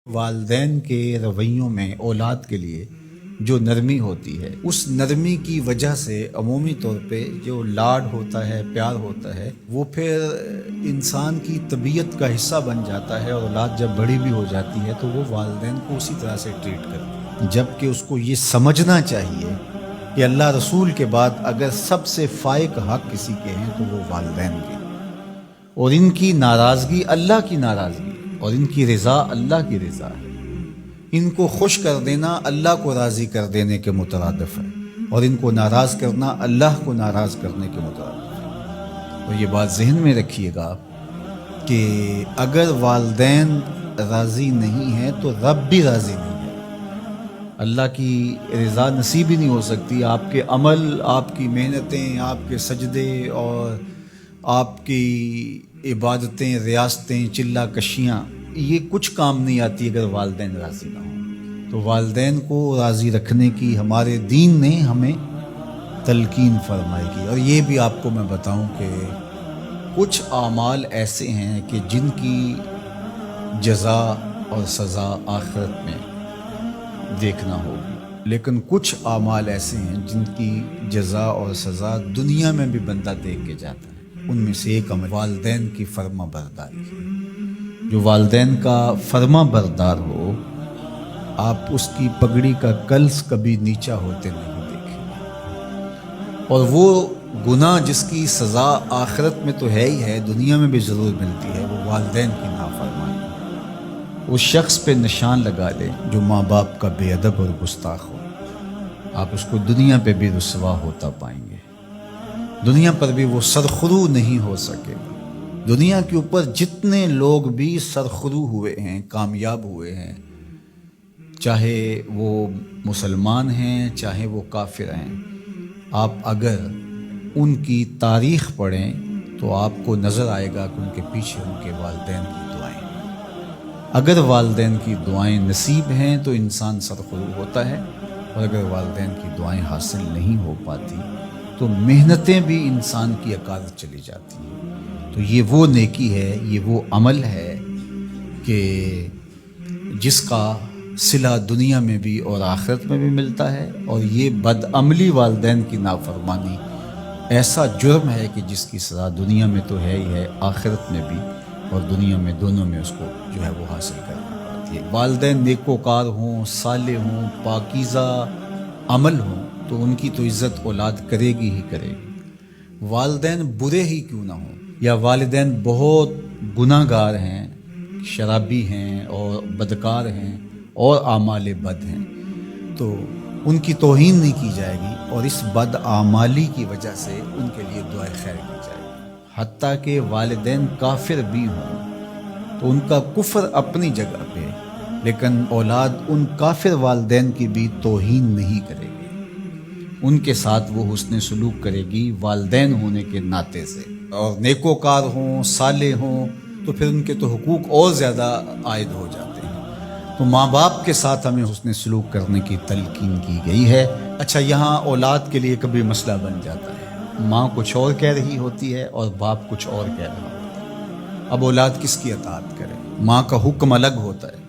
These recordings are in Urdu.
والدین کے رویوں میں اولاد کے لیے جو نرمی ہوتی ہے، اس نرمی کی وجہ سے عمومی طور پہ جو لاڈ ہوتا ہے، پیار ہوتا ہے، وہ پھر انسان کی طبیعت کا حصہ بن جاتا ہے، اور اولاد جب بڑی بھی ہو جاتی ہے تو وہ والدین کو اسی طرح سے ٹریٹ کرتی ہے، جبکہ اس کو یہ سمجھنا چاہیے کہ اللہ رسول کے بعد اگر سب سے فائق حق کسی کے ہیں تو وہ والدین کے، اور ان کی ناراضگی اللہ کی ناراضگی اور ان کی رضا اللہ کی رضا ہے۔ ان کو خوش کر دینا اللہ کو راضی کر دینے کے مترادف ہے، اور ان کو ناراض کرنا اللہ کو ناراض کرنے کے مترادف ہے۔ اور یہ بات ذہن میں رکھیے گا کہ اگر والدین راضی نہیں ہیں تو رب بھی راضی نہیں ہے۔ اللہ کی رضا نصیب ہی نہیں ہو سکتی، آپ کے عمل، آپ کی محنتیں، آپ کے سجدے اور آپ کی عبادتیں، ریاستیں، چلہ کشیاں، یہ کچھ کام نہیں آتی اگر والدین راضی نہ ہوں۔ تو والدین کو راضی رکھنے کی ہمارے دین نے ہمیں تلقین فرمائی کی۔ اور یہ بھی آپ کو میں بتاؤں کہ کچھ اعمال ایسے ہیں کہ جن کی جزا اور سزا آخرت میں دیکھنا ہوگی، لیکن کچھ اعمال ایسے ہیں جن کی جزا اور سزا دنیا میں بھی بندہ دیکھ کے جاتا ہے۔ ان میں سے ایک عمل والدین کی فرما برداری ہے۔ جو والدین کا فرما بردار ہو، آپ اس کی پگڑی کا کلس کبھی نیچا ہوتے نہیں دیکھیں گے، اور وہ گناہ جس کی سزا آخرت میں تو ہے ہی ہے، دنیا میں بھی ضرور ملتی ہے، وہ والدین کی نافرمانی۔ اس شخص پہ نشان لگا لیں جو ماں باپ کا بے ادب اور گستاخ ہو، آپ اس کو دنیا پہ بھی رسوا ہوتا پائیں گے، دنیا پر بھی وہ سرخرو نہیں ہو سکے گا۔ دنیا کے اوپر جتنے لوگ بھی سرخرو ہوئے ہیں، کامیاب ہوئے ہیں، چاہے وہ مسلمان ہیں چاہے وہ کافر ہیں، آپ اگر ان کی تاریخ پڑھیں تو آپ کو نظر آئے گا کہ ان کے پیچھے ان کے والدین کی دعائیں ہیں۔ اگر والدین کی دعائیں نصیب ہیں تو انسان سرخرو ہوتا ہے، اور اگر والدین کی دعائیں حاصل نہیں ہو پاتی تو محنتیں بھی انسان کی عکاس چلی جاتی ہیں۔ تو یہ وہ نیکی ہے، یہ وہ عمل ہے کہ جس کا صلہ دنیا میں بھی اور آخرت میں بھی ملتا ہے، اور یہ بدعملی والدین کی نافرمانی ایسا جرم ہے کہ جس کی سزا دنیا میں تو ہے ہی ہے، آخرت میں بھی اور دنیا میں دونوں میں اس کو جو ہے وہ حاصل کرنا پڑتی ہے۔ والدین نیکوکار ہوں، صالح ہوں، پاکیزہ عمل ہوں تو ان کی تو عزت اولاد کرے گی ہی کرے گی، والدین برے ہی کیوں نہ ہوں، یا والدین بہت گناہ گار ہیں، شرابی ہیں اور بدکار ہیں اور اعمال بد ہیں، تو ان کی توہین نہیں کی جائے گی، اور اس بد اعمالی کی وجہ سے ان کے لیے دعائے خیر کی جائے گی۔ حتیٰ کہ والدین کافر بھی ہوں تو ان کا کفر اپنی جگہ پہ، لیکن اولاد ان کافر والدین کی بھی توہین نہیں کرے گی، ان کے ساتھ وہ حسن سلوک کرے گی والدین ہونے کے ناطے سے، اور نیکوکار ہوں، صالح ہوں تو پھر ان کے تو حقوق اور زیادہ عائد ہو جاتے ہیں۔ تو ماں باپ کے ساتھ ہمیں حسن سلوک کرنے کی تلقین کی گئی ہے۔ اچھا، یہاں اولاد کے لیے کبھی مسئلہ بن جاتا ہے، ماں کچھ اور کہہ رہی ہوتی ہے اور باپ کچھ اور کہہ رہا ہوتا ہے، اب اولاد کس کی اطاعت کرے؟ ماں کا حکم الگ ہوتا ہے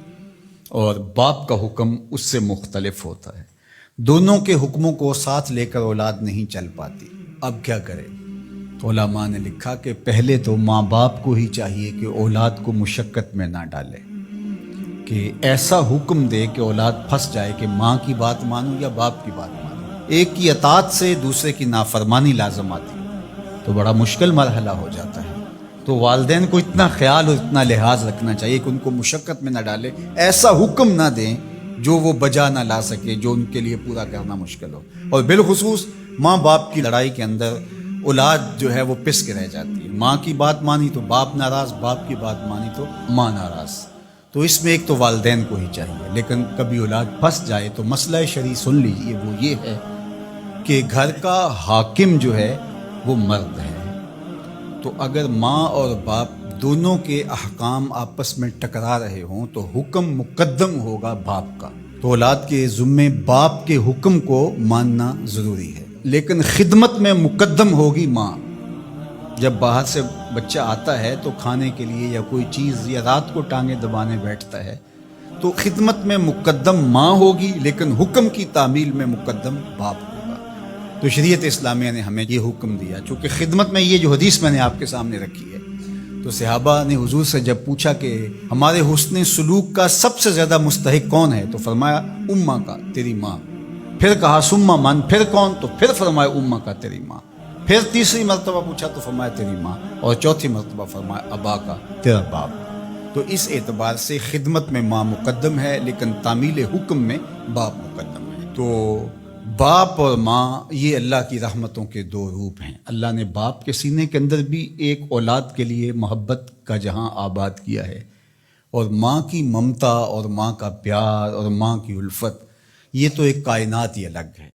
اور باپ کا حکم اس سے مختلف ہوتا ہے، دونوں کے حکموں کو ساتھ لے کر اولاد نہیں چل پاتی۔ اب کیا کرے؟ علماء نے لکھا کہ پہلے تو ماں باپ کو ہی چاہیے کہ اولاد کو مشقت میں نہ ڈالے، کہ ایسا حکم دے کہ اولاد پھنس جائے کہ ماں کی بات مانوں یا باپ کی بات مانوں، ایک کی اطاعت سے دوسرے کی نافرمانی لازم آتی تو بڑا مشکل مرحلہ ہو جاتا ہے۔ تو والدین کو اتنا خیال اور اتنا لحاظ رکھنا چاہیے کہ ان کو مشقت میں نہ ڈالے، ایسا حکم نہ دیں جو وہ بجا نہ لا سکے، جو ان کے لیے پورا کرنا مشکل ہو۔ اور بالخصوص ماں باپ کی لڑائی کے اندر اولاد جو ہے وہ پس کے رہ جاتی ہے، ماں کی بات مانی تو باپ ناراض، باپ کی بات مانی تو ماں ناراض۔ تو اس میں ایک تو والدین کو ہی چاہیے، لیکن کبھی اولاد پھنس جائے تو مسئلہ شرعی سن لیجئے، وہ یہ ہے کہ گھر کا حاکم جو ہے وہ مرد ہے، تو اگر ماں اور باپ دونوں کے احکام آپس میں ٹکرا رہے ہوں تو حکم مقدم ہوگا باپ کا، تو اولاد کے ذمے باپ کے حکم کو ماننا ضروری ہے، لیکن خدمت میں مقدم ہوگی ماں۔ جب باہر سے بچہ آتا ہے تو کھانے کے لیے یا کوئی چیز، یا رات کو ٹانگیں دبانے بیٹھتا ہے تو خدمت میں مقدم ماں ہوگی، لیکن حکم کی تعمیل میں مقدم باپ ہوگا۔ تو شریعت اسلامیہ نے ہمیں یہ حکم دیا، چونکہ خدمت میں یہ جو حدیث میں نے آپ کے سامنے رکھی ہے، تو صحابہ نے حضور سے جب پوچھا کہ ہمارے حسن سلوک کا سب سے زیادہ مستحق کون ہے، تو فرمایا اماں کا، تیری ماں۔ پھر کہا ثم من، پھر کون، تو پھر فرمایا اماں کا، تیری ماں۔ پھر تیسری مرتبہ پوچھا تو فرمایا تیری ماں، اور چوتھی مرتبہ فرمایا ابا کا، تیرا باپ۔ تو اس اعتبار سے خدمت میں ماں مقدم ہے، لیکن تعمیل حکم میں باپ مقدم ہے۔ تو باپ اور ماں یہ اللہ کی رحمتوں کے دو روپ ہیں۔ اللہ نے باپ کے سینے کے اندر بھی ایک اولاد کے لیے محبت کا جہاں آباد کیا ہے، اور ماں کی ممتا اور ماں کا پیار اور ماں کی الفت، یہ تو ایک کائنات ہی الگ ہے۔